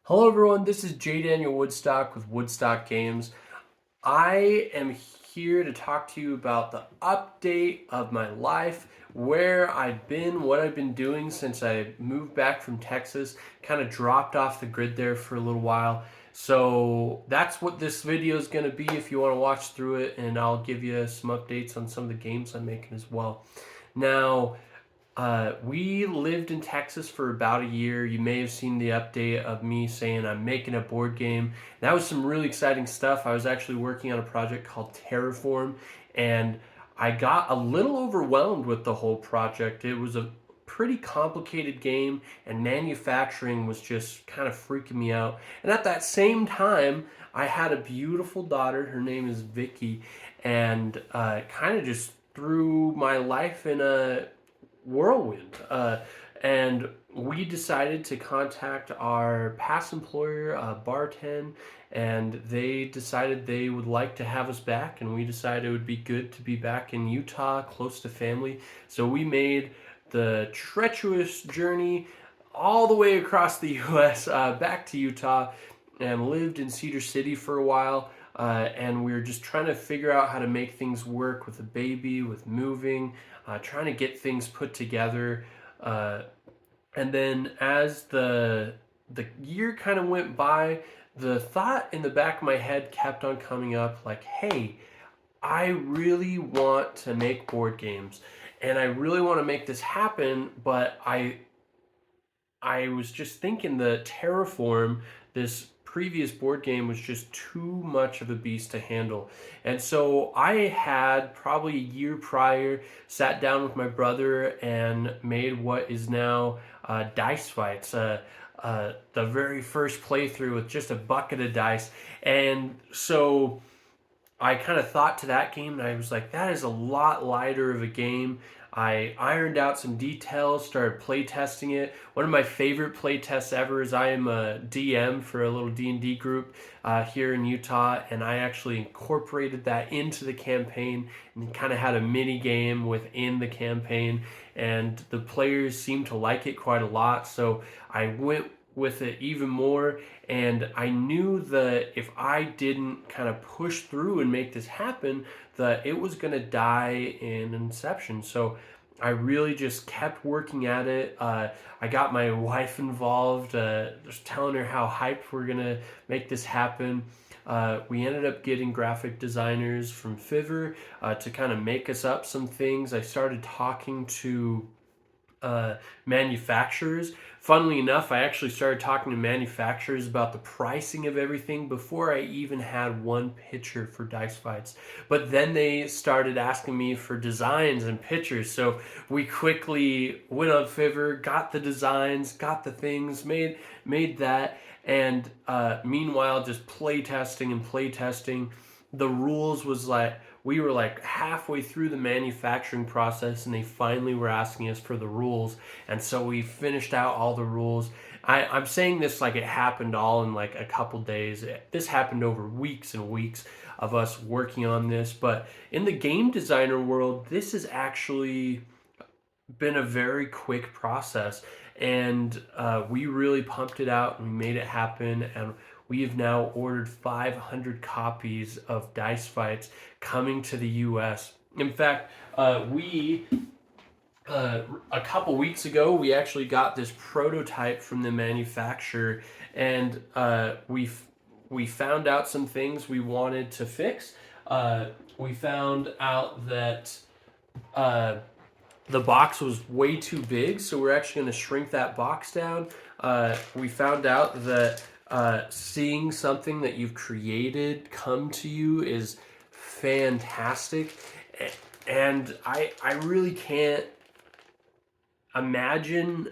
Hello everyone, this is J. Daniel Woodstock with Woodstock Games. I am here to talk to you about the update of my life, where I've been, what I've been doing since I moved back from Texas, kind of dropped off the grid there for a little while. So that's what this video is going to be if you want to watch through it, and I'll give you some updates on some of the games I'm making as well. Now, we lived in Texas for about a year. You may have seen the update of me saying I'm making a board game. That was some really exciting stuff. I was actually working on a project called Terraform, and I got a little overwhelmed with the whole project. It was a pretty complicated game, and manufacturing was just kind of freaking me out. And at that same time, I had a beautiful daughter. Her name is Vicky, and kind of just threw my life in a whirlwind. And we decided to contact our past employer, Barten, and they decided they would like to have us back. And we decided it would be good to be back in Utah, close to family. So we made the treacherous journey all the way across the U.S. Back to Utah and lived in Cedar City for a while. And we were just trying to figure out how to make things work with a baby, with moving, trying to get things put together. And then as the year kind of went by, the thought in the back of my head kept on coming up like, hey, I really want to make board games and I really want to make this happen, but I was just thinking the Terraform, this previous board game, was just too much of a beast to handle. And so I had probably a year prior sat down with my brother and made what is now Dice Fights. The very first playthrough with just a bucket of dice. And so I kind of thought to that game and I was like, that is a lot lighter of a game. I ironed out some details, started playtesting it. One of my favorite playtests ever is I am a DM for a little D&D group here in Utah, and I actually incorporated that into the campaign and kind of had a mini game within the campaign, and the players seemed to like it quite a lot, so I went with it even more, and I knew that if I didn't kind of push through and make this happen, that it was going to die in inception. So I really just kept working at it. I got my wife involved, just telling her how hyped we're going to make this happen. We ended up getting graphic designers from Fiverr to kind of make us up some things. I started talking to manufacturers. Funnily enough, I actually started talking to manufacturers about the pricing of everything before I even had one picture for Dice Fights. But then they started asking me for designs and pictures. So we quickly went on Fiverr, got the designs, got the things, made that. And meanwhile, just playtesting. The rules was like, we were like halfway through the manufacturing process and they finally were asking us for the rules, and so we finished out all the rules. I'm saying this like it happened all in like a couple days. This happened over weeks and weeks of us working on this, but in the game designer world, this has actually been a very quick process, and we really pumped it out and we made it happen, and we have now ordered 500 copies of Dice Fights coming to the US. In fact, we a couple weeks ago we actually got this prototype from the manufacturer, and we found out some things we wanted to fix. We found out that the box was way too big, so we're actually going to shrink that box down. We found out that seeing something that you've created come to you is fantastic, and I really can't imagine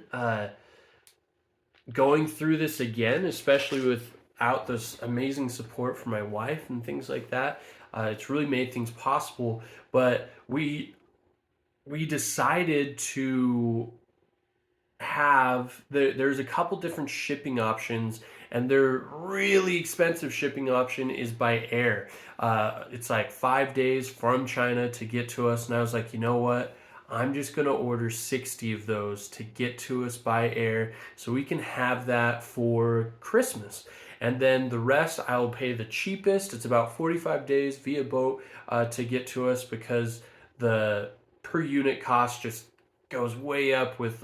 going through this again, especially without this amazing support from my wife and things like that. It's really made things possible, but we decided to there's a couple different shipping options, and their really expensive shipping option is by air. It's like 5 days from China to get to us, and I was like, you know what, I'm just going to order 60 of those to get to us by air so we can have that for Christmas. And then the rest I'll pay the cheapest. It's about 45 days via boat to get to us because the per unit cost just goes way up with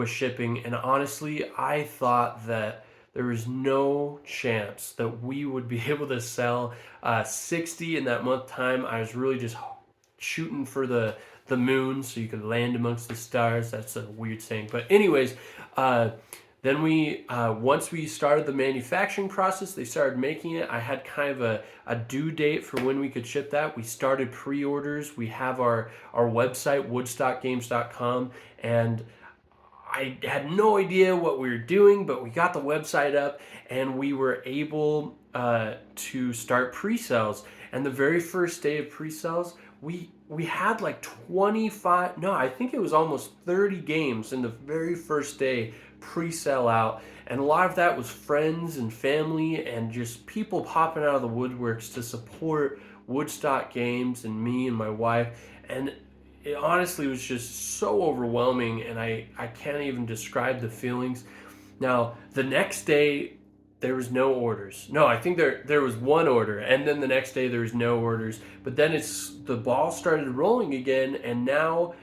shipping. And honestly, I thought that there was no chance that we would be able to sell 60 in that month time. I was really just shooting for the moon so you could land amongst the stars. That's a weird saying, but anyways, then we once we started the manufacturing process, they started making it. I had kind of a due date for when we could ship that. We started pre-orders. We have our website, woodstockgames.com, and I had no idea what we were doing, but we got the website up and we were able to start pre-sales. And the very first day of pre-sales, we had like 25, no, I think it was almost 30 games in the very first day pre-sale out. And a lot of that was friends and family and just people popping out of the woodworks to support Woodstock Games and me and my wife. And it honestly was just so overwhelming, and I can't even describe the feelings. Now, the next day, there was no orders. No, I think there was one order, and then the next day there was no orders. But then the ball started rolling again, and now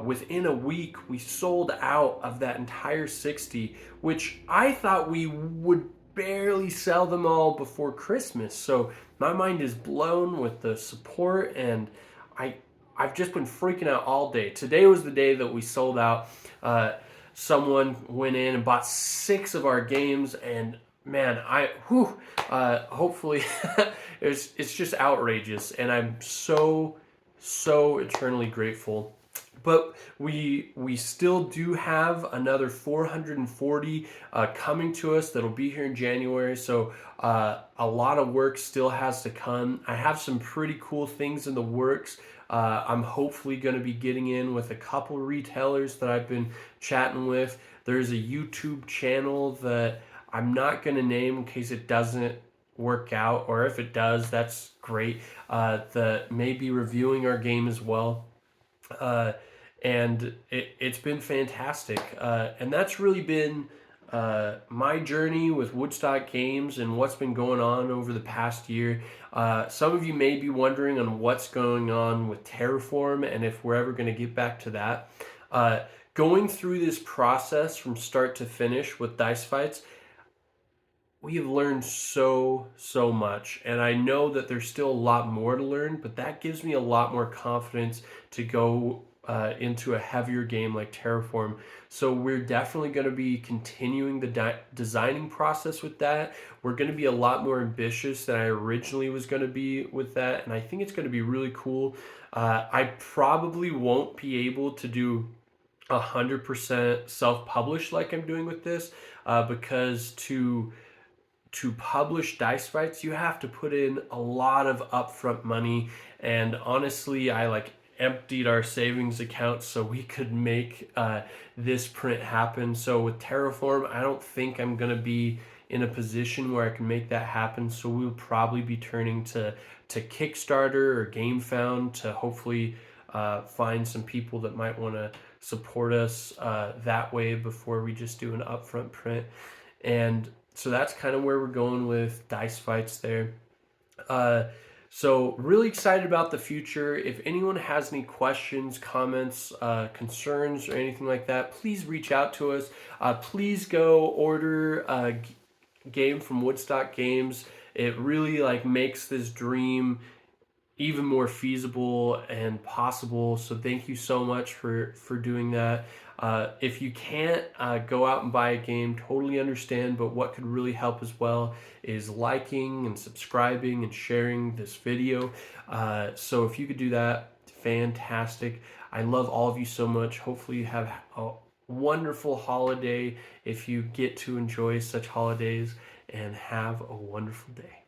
within a week we sold out of that entire 60, which I thought we would barely sell them all before Christmas. So my mind is blown with the support, and I I've just been freaking out all day. Today was the day that we sold out. Someone went in and bought 6 of our games, and man, hopefully it's just outrageous, and I'm so eternally grateful. But we still do have another 440 coming to us that'll be here in January. So a lot of work still has to come. I have some pretty cool things in the works. I'm hopefully going to be getting in with a couple retailers that I've been chatting with. There's a YouTube channel that I'm not going to name in case it doesn't work out, or if it does, that's great. That may be reviewing our game as well. And it's been fantastic. And that's really been my journey with Woodstock Games and what's been going on over the past year. Some of you may be wondering on what's going on with Terraform and if we're ever going to get back to that. Going through this process from start to finish with Dice Fights, we have learned so much, and I know that there's still a lot more to learn, but that gives me a lot more confidence to go into a heavier game like Terraform. So we're definitely going to be continuing the designing process with that. We're going to be a lot more ambitious than I originally was going to be with that, and I think it's going to be really cool. I probably won't be able to do 100% self-published like I'm doing with this, because to publish Dice Fights, you have to put in a lot of upfront money. And honestly, I emptied our savings account so we could make this print happen. So with Terraform, I don't think I'm going to be in a position where I can make that happen. So we'll probably be turning to Kickstarter or GameFound to hopefully find some people that might want to support us that way before we just do an upfront print. And so that's kind of where we're going with Dice Fights there. So really excited about the future. If anyone has any questions, comments, concerns, or anything like that, please reach out to us. Please go order a game from Woodstock Games. It really makes this dream even more feasible and possible. So thank you so much for doing that. If you can't go out and buy a game, totally understand, but what could really help as well is liking and subscribing and sharing this video. So if you could do that, fantastic. I love all of you so much. Hopefully you have a wonderful holiday if you get to enjoy such holidays, and have a wonderful day.